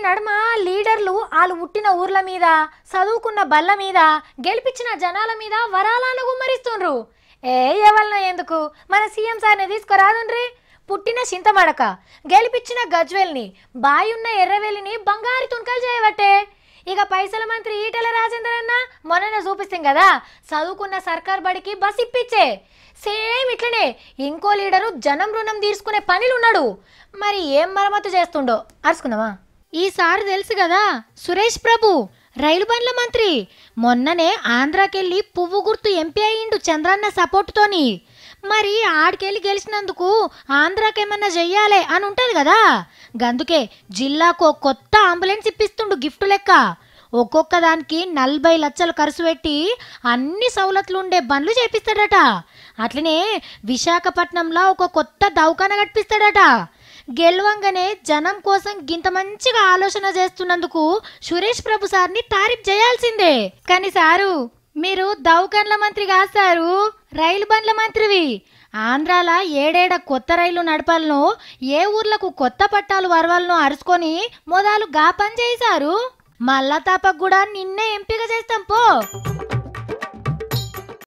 నడుమ లీడర్లు వాళ్ళు పుట్టిన ఊర్ల మీద చదువుకున్న బల్ల మీద గెలిపించిన జనాల మీద వరాలను గుమ్మరిస్తుండ్రు. ఎవరినో ఎందుకు మన సీఎం సార్ని తీసుకురాదుండ్రి. పుట్టిన చింతమడక గెలిపించిన గజ్వెల్ని బాయున్న ఎర్రవెల్లిని బంగారు తుణకలు చేయబట్టే. ఇక పైసల మంత్రి ఈటెల రాజేందర్ అన్న మొన్ననే చూపిస్తాం కదా చదువుకున్న సర్కార్ బడికి బస్ ఇప్పించే. సేమ్ ఇట్లనే ఇంకో లీడరు జనం రుణం తీర్చుకునే పనిలున్నాడు. మరి ఏం మరమ్మతు చేస్తుండో అరుచుకుందామా. ఈసారి తెలుసు కదా సురేష్ ప్రభు రైలు బండ్ల మంత్రి మొన్ననే ఆంధ్రాకెళ్ళి పువ్వు గుర్తు ఎంపీ అయ్యిండు చంద్రన్న సపోర్టుతోని. మరి ఆడికెళ్ళి గెలిచినందుకు ఆంధ్రాకేమన్నా చెయ్యాలి అని ఉంటుంది కదా, గందుకే జిల్లాకు కొత్త అంబులెన్స్ ఇప్పిస్తుండు గిఫ్ట్ లెక్క. ఒక్కొక్క దానికి 40 లక్షలు ఖర్చు పెట్టి అన్ని సౌలతులుండే బండ్లు చేపిస్తాడట. అట్లనే విశాఖపట్నంలో ఒక కొత్త దవాఖాన కట్టిస్తాడట. గెలవంగానే జనం కోసం గింత మంచిగా ఆలోచన చేస్తున్నందుకు సురేష్ ప్రభు సార్ని తారీఫ్ చేయాల్సిందే. కానీ సారు మీరు దవాఖాన్ల మంత్రి కాదు సారు, రైలు బండ్ల మంత్రివి. ఆంధ్రాల ఏడేడ కొత్త రైలు నడపాలనో ఏ ఊర్లకు కొత్త పట్టాలు వరవాలనో అరుచుకొని మొదలు గా పని చేశారు. మళ్ళా తాపకు కూడా నిన్నే ఎంపిక చేస్తాం పో.